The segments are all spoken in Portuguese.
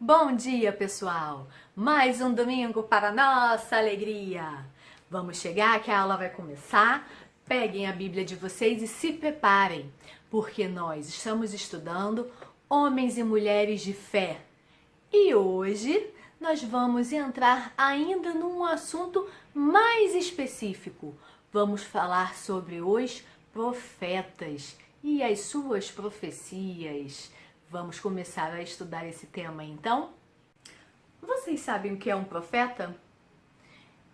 Bom dia, pessoal! Mais um domingo para nossa alegria! Vamos chegar que a aula vai começar. Peguem a Bíblia de vocês e se preparem, porque nós estamos estudando Homens e Mulheres de Fé. E hoje nós vamos entrar ainda num assunto mais específico. Vamos falar sobre os profetas e as suas profecias. Vamos começar a estudar esse tema então? Vocês sabem o que é um profeta?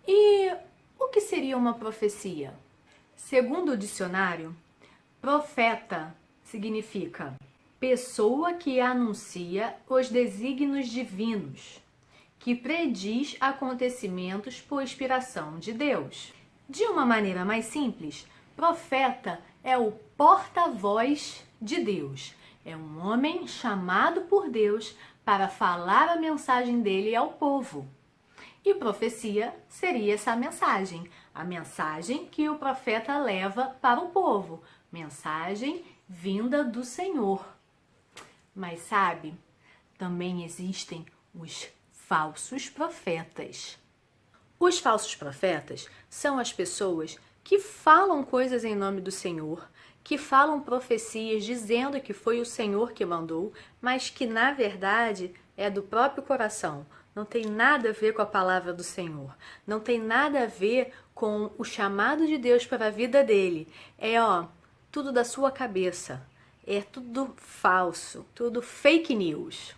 E o que seria uma profecia? Segundo o dicionário, profeta significa pessoa que anuncia os desígnios divinos, que prediz acontecimentos por inspiração de Deus. De uma maneira mais simples, profeta é o porta-voz de Deus. É um homem chamado por Deus para falar a mensagem dele ao povo. E profecia seria essa mensagem, a mensagem que o profeta leva para o povo, mensagem vinda do Senhor. Mas sabe, também existem os falsos profetas. Os falsos profetas são as pessoas que falam coisas em nome do Senhor, que falam profecias dizendo que foi o Senhor que mandou, mas que na verdade é do próprio coração. Não tem nada a ver com a palavra do Senhor. Não tem nada a ver com o chamado de Deus para a vida dele. É tudo da sua cabeça. É tudo falso, tudo fake news.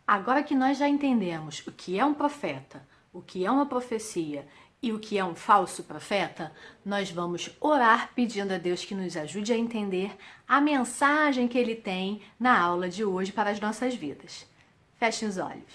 Agora que nós já entendemos o que é um profeta, o que é uma profecia e o que é um falso profeta, nós vamos orar pedindo a Deus que nos ajude a entender a mensagem que Ele tem na aula de hoje para as nossas vidas. Fechem os olhos.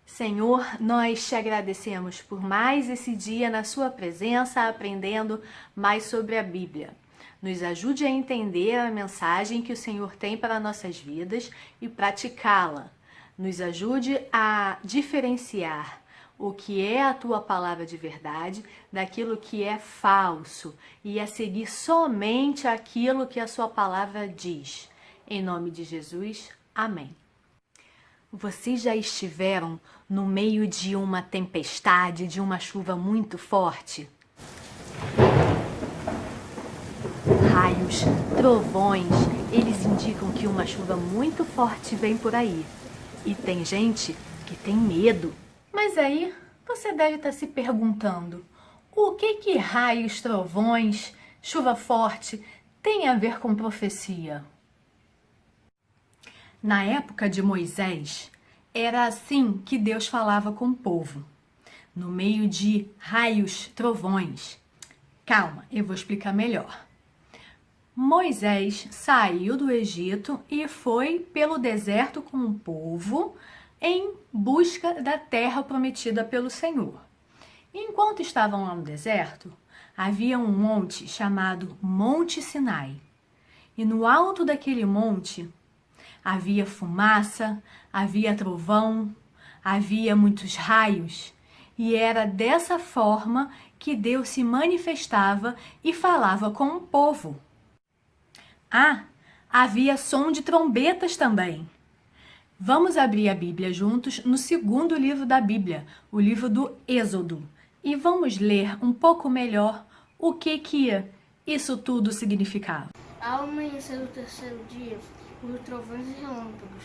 Senhor, nós te agradecemos por mais esse dia na Sua presença, aprendendo mais sobre a Bíblia. Nos ajude a entender a mensagem que o Senhor tem para nossas vidas e praticá-la. Nos ajude a diferenciar o que é a Tua palavra de verdade daquilo que é falso e a seguir somente aquilo que a Sua palavra diz. Em nome de Jesus, amém. Vocês já estiveram no meio de uma tempestade, de uma chuva muito forte? Raios, trovões, eles indicam que uma chuva muito forte vem por aí. E tem gente que tem medo. Mas aí você deve estar se perguntando, o que raios, trovões, chuva forte tem a ver com profecia? Na época de Moisés, era assim que Deus falava com o povo, no meio de raios, trovões. Calma, eu vou explicar melhor. Moisés saiu do Egito e foi pelo deserto com o povo em busca da terra prometida pelo Senhor. Enquanto estavam lá no deserto, havia um monte chamado Monte Sinai. E no alto daquele monte havia fumaça, havia trovão, havia muitos raios. E era dessa forma que Deus se manifestava e falava com o povo. Havia som de trombetas também. Vamos abrir a Bíblia juntos no segundo livro da Bíblia, o livro do Êxodo, e vamos ler um pouco melhor o que isso tudo significava. Ao amanhecer do terceiro dia, houve trovões e relâmpagos,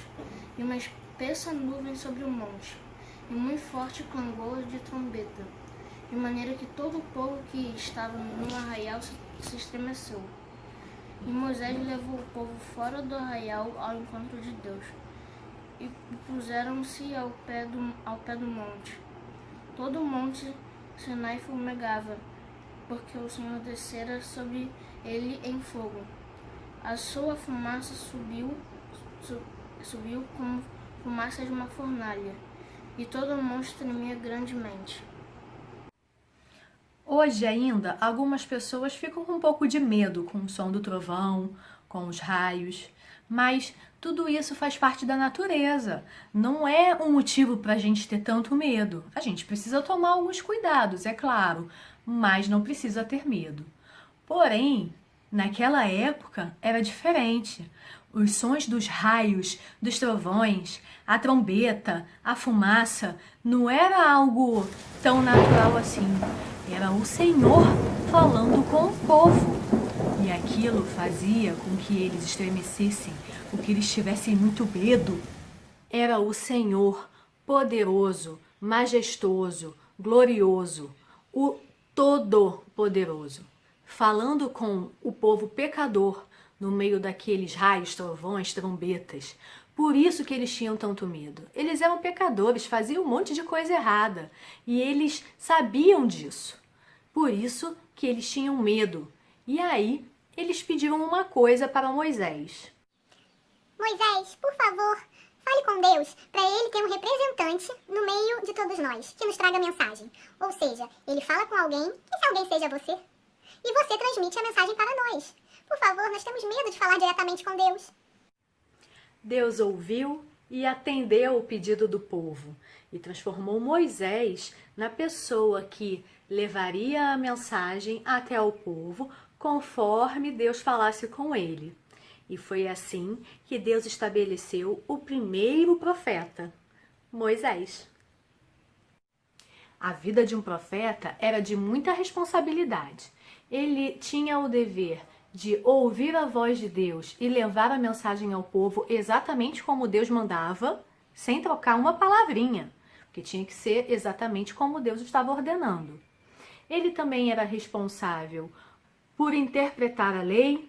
e uma espessa nuvem sobre o monte, e muito forte clangor de trombeta, de maneira que todo o povo que estava no arraial se estremeceu. E Moisés levou o povo fora do arraial ao encontro de Deus, e puseram-se ao pé do monte. Todo o monte Sinai fumegava, porque o Senhor descera sobre ele em fogo. A sua fumaça subiu como fumaça de uma fornalha, e todo o monte tremia grandemente. Hoje ainda, algumas pessoas ficam com um pouco de medo com o som do trovão, com os raios, mas tudo isso faz parte da natureza. Não é um motivo para a gente ter tanto medo. A gente precisa tomar alguns cuidados, é claro, mas não precisa ter medo. Porém, naquela época era diferente. Os sons dos raios, dos trovões, a trombeta, a fumaça, não era algo tão natural assim. Era o Senhor falando com o povo. E aquilo fazia com que eles estremecessem, com que eles tivessem muito medo. Era o Senhor poderoso, majestoso, glorioso, o Todo-Poderoso, falando com o povo pecador no meio daqueles raios, trovões, trombetas. Por isso que eles tinham tanto medo. Eles eram pecadores, faziam um monte de coisa errada e eles sabiam disso. Por isso que eles tinham medo. E aí eles pediram uma coisa para Moisés. Moisés, por favor, fale com Deus para ele ter um representante no meio de todos nós, que nos traga a mensagem. Ou seja, ele fala com alguém, que se alguém seja você, e você transmite a mensagem para nós. Por favor, nós temos medo de falar diretamente com Deus. Deus ouviu e atendeu o pedido do povo e transformou Moisés na pessoa que levaria a mensagem até o povo conforme Deus falasse com ele. E foi assim que Deus estabeleceu o primeiro profeta, Moisés. A vida de um profeta era de muita responsabilidade. Ele tinha o dever de ouvir a voz de Deus e levar a mensagem ao povo exatamente como Deus mandava, sem trocar uma palavrinha, porque tinha que ser exatamente como Deus estava ordenando. Ele também era responsável por interpretar a lei,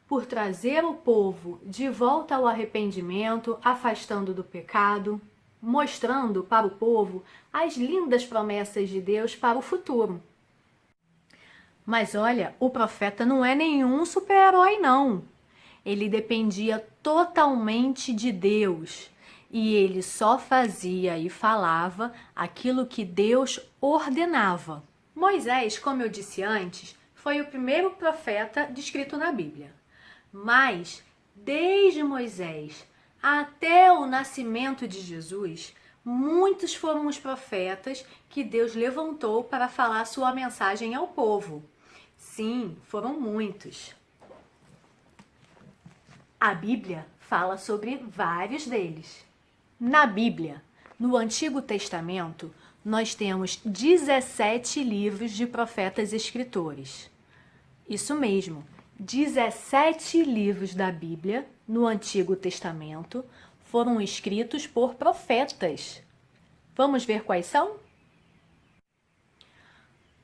por trazer o povo de volta ao arrependimento, afastando do pecado, mostrando para o povo as lindas promessas de Deus para o futuro. Mas olha, o profeta não é nenhum super-herói, não. Ele dependia totalmente de Deus e ele só fazia e falava aquilo que Deus ordenava. Moisés, como eu disse antes, foi o primeiro profeta descrito na Bíblia. Mas, desde Moisés até o nascimento de Jesus, muitos foram os profetas que Deus levantou para falar sua mensagem ao povo. Sim, foram muitos. A Bíblia fala sobre vários deles. Na Bíblia, no Antigo Testamento, nós temos 17 livros de profetas e escritores. Isso mesmo, 17 livros da Bíblia, no Antigo Testamento, foram escritos por profetas. Vamos ver quais são?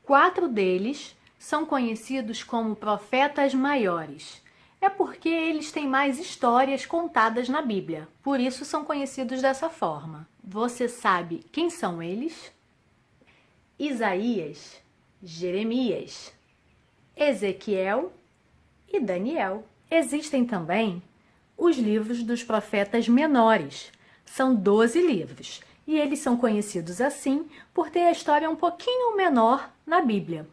4 deles são conhecidos como profetas maiores. É porque eles têm mais histórias contadas na Bíblia, por isso são conhecidos dessa forma. Você sabe quem são eles? Isaías, Jeremias, Ezequiel e Daniel. Existem também os livros dos profetas menores. São 12 livros e eles são conhecidos assim por ter a história um pouquinho menor na Bíblia.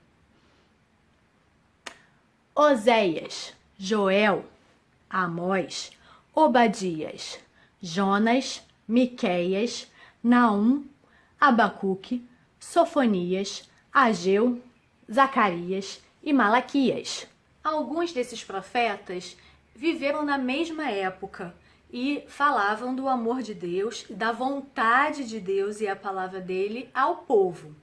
Oséias, Joel, Amós, Obadias, Jonas, Miqueias, Naum, Abacuque, Sofonias, Ageu, Zacarias e Malaquias. Alguns desses profetas viveram na mesma época e falavam do amor de Deus, da vontade de Deus e a palavra dele ao povo.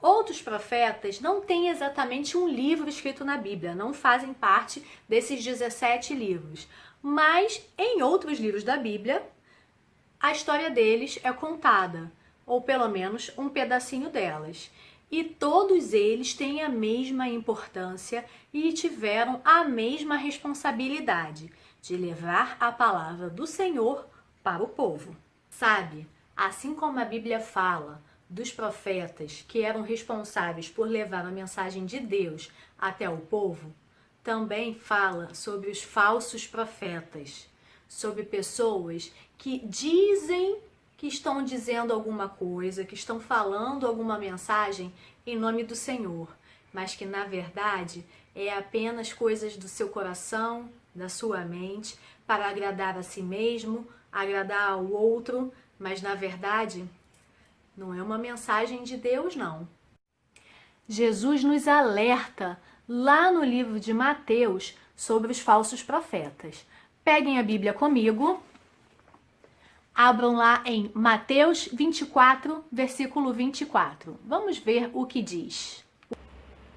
Outros profetas não têm exatamente um livro escrito na Bíblia, não fazem parte desses 17 livros, mas em outros livros da Bíblia, a história deles é contada, ou pelo menos um pedacinho delas. E todos eles têm a mesma importância e tiveram a mesma responsabilidade de levar a palavra do Senhor para o povo. Sabe, assim como a Bíblia fala dos profetas que eram responsáveis por levar a mensagem de Deus até o povo, também fala sobre os falsos profetas, sobre pessoas que dizem que estão dizendo alguma coisa, que estão falando alguma mensagem em nome do Senhor, mas que na verdade é apenas coisas do seu coração, da sua mente, para agradar a si mesmo, agradar ao outro, mas na verdade não é uma mensagem de Deus, não. Jesus nos alerta lá no livro de Mateus sobre os falsos profetas. Peguem a Bíblia comigo. Abram lá em Mateus 24, versículo 24. Vamos ver o que diz.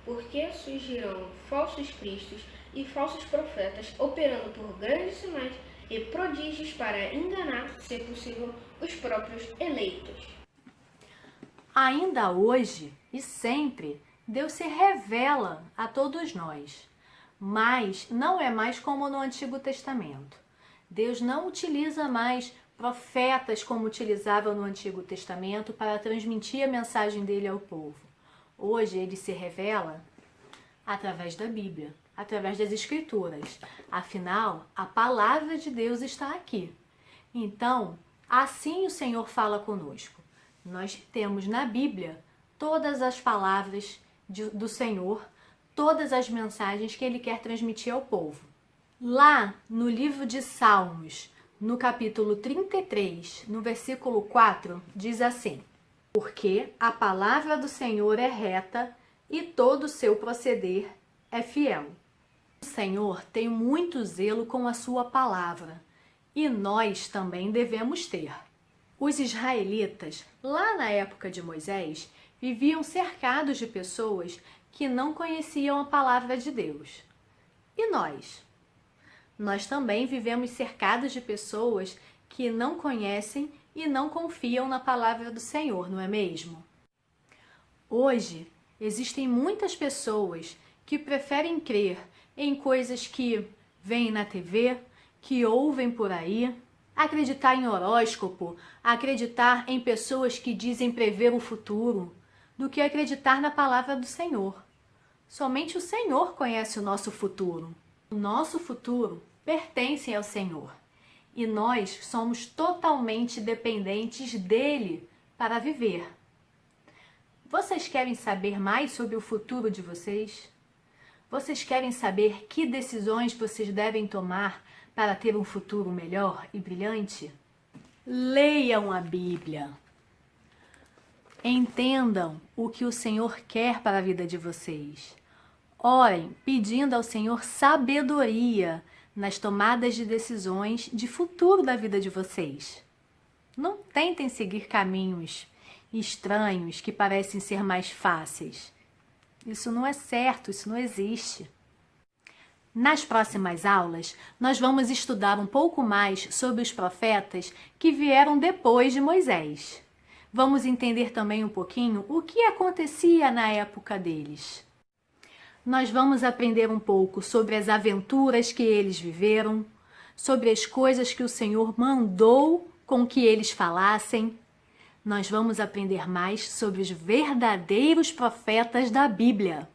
Porque surgirão falsos cristos e falsos profetas, operando por grandes sinais e prodígios para enganar, se possível, os próprios eleitos. Ainda hoje e sempre, Deus se revela a todos nós, mas não é mais como no Antigo Testamento. Deus não utiliza mais profetas como utilizava no Antigo Testamento para transmitir a mensagem dele ao povo. Hoje ele se revela através da Bíblia, através das Escrituras. Afinal, a palavra de Deus está aqui. Então, assim o Senhor fala conosco. Nós temos na Bíblia todas as palavras do Senhor, todas as mensagens que ele quer transmitir ao povo. Lá no livro de Salmos, no capítulo 33, no versículo 4, diz assim: Porque a palavra do Senhor é reta e todo o seu proceder é fiel. O Senhor tem muito zelo com a sua palavra e nós também devemos ter. Os israelitas, lá na época de Moisés, viviam cercados de pessoas que não conheciam a palavra de Deus. E nós? Nós também vivemos cercados de pessoas que não conhecem e não confiam na palavra do Senhor, não é mesmo? Hoje, existem muitas pessoas que preferem crer em coisas que veem na TV, que ouvem por aí, acreditar em horóscopo, acreditar em pessoas que dizem prever o futuro, do que acreditar na palavra do Senhor. Somente o Senhor conhece o nosso futuro. O nosso futuro pertence ao Senhor e nós somos totalmente dependentes dele para viver. Vocês querem saber mais sobre o futuro de vocês? Vocês querem saber que decisões vocês devem tomar para ter um futuro melhor e brilhante? Leiam a Bíblia. Entendam o que o Senhor quer para a vida de vocês. Orem pedindo ao Senhor sabedoria nas tomadas de decisões de futuro da vida de vocês. Não tentem seguir caminhos estranhos que parecem ser mais fáceis. Isso não é certo, isso não existe. Nas próximas aulas, nós vamos estudar um pouco mais sobre os profetas que vieram depois de Moisés. Vamos entender também um pouquinho o que acontecia na época deles. Nós vamos aprender um pouco sobre as aventuras que eles viveram, sobre as coisas que o Senhor mandou com que eles falassem. Nós vamos aprender mais sobre os verdadeiros profetas da Bíblia.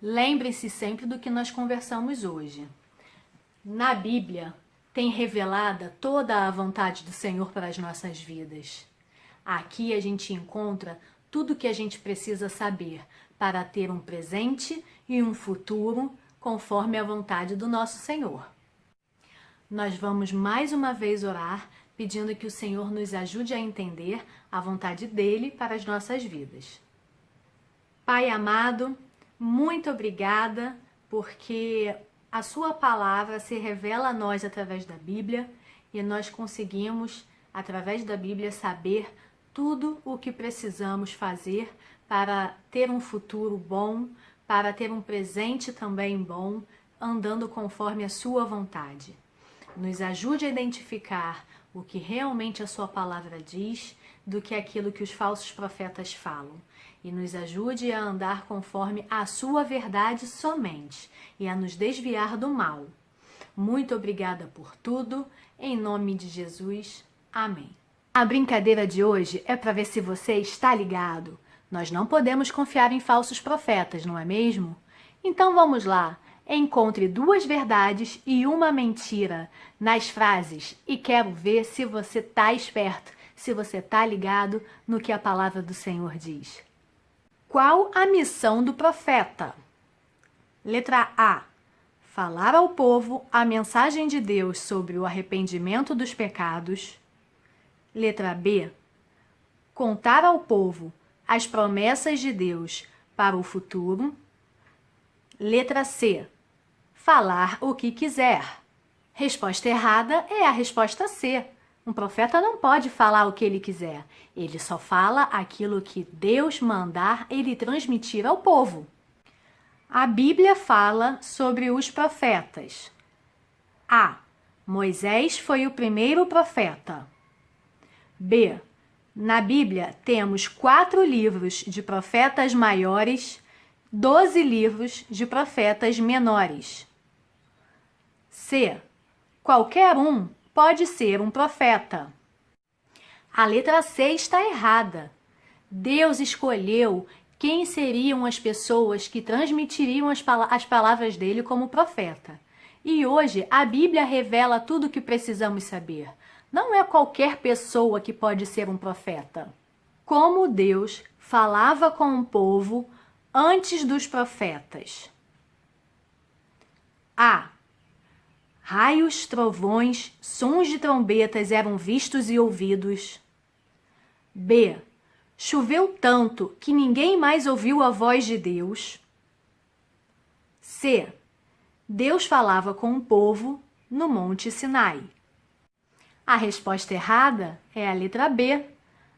Lembrem-se sempre do que nós conversamos hoje. Na Bíblia tem revelada toda a vontade do Senhor para as nossas vidas. Aqui a gente encontra tudo o que a gente precisa saber para ter um presente e um futuro conforme a vontade do nosso Senhor. Nós vamos mais uma vez orar pedindo que o Senhor nos ajude a entender a vontade dele para as nossas vidas. Pai amado, muito obrigada porque a sua palavra se revela a nós através da Bíblia e nós conseguimos, através da Bíblia, saber tudo o que precisamos fazer para ter um futuro bom, para ter um presente também bom, andando conforme a sua vontade. Nos ajude a identificar o que realmente a sua palavra diz do que aquilo que os falsos profetas falam. E nos ajude a andar conforme a sua verdade somente e a nos desviar do mal. Muito obrigada por tudo. Em nome de Jesus. Amém. A brincadeira de hoje é para ver se você está ligado. Nós não podemos confiar em falsos profetas, não é mesmo? Então vamos lá. Encontre 2 verdades e uma mentira nas frases e quero ver se você está esperto, se você está ligado no que a palavra do Senhor diz. Qual a missão do profeta? Letra A. Falar ao povo a mensagem de Deus sobre o arrependimento dos pecados. Letra B. Contar ao povo as promessas de Deus para o futuro. Letra C. Falar o que quiser. Resposta errada é a resposta C. Um profeta não pode falar o que ele quiser. Ele só fala aquilo que Deus mandar ele transmitir ao povo. A Bíblia fala sobre os profetas. A. Moisés foi o primeiro profeta. B. Na Bíblia temos 4 livros de profetas maiores, 12 livros de profetas menores. C. Qualquer um pode ser um profeta. A letra C está errada. Deus escolheu quem seriam as pessoas que transmitiriam as palavras dele como profeta. E hoje a Bíblia revela tudo o que precisamos saber. Não é qualquer pessoa que pode ser um profeta. Como Deus falava com o povo antes dos profetas. A. Raios, trovões, sons de trombetas eram vistos e ouvidos. B. Choveu tanto que ninguém mais ouviu a voz de Deus. C. Deus falava com o povo no Monte Sinai. A resposta errada é a letra B.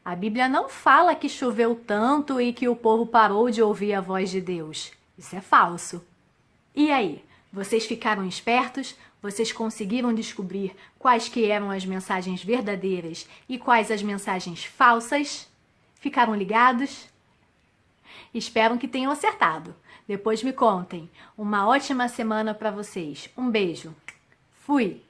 A Bíblia não fala que choveu tanto e que o povo parou de ouvir a voz de Deus. Isso é falso. E aí, vocês ficaram espertos? Vocês conseguiram descobrir quais que eram as mensagens verdadeiras e quais as mensagens falsas? Ficaram ligados? Espero que tenham acertado. Depois me contem. Uma ótima semana para vocês. Um beijo. Fui!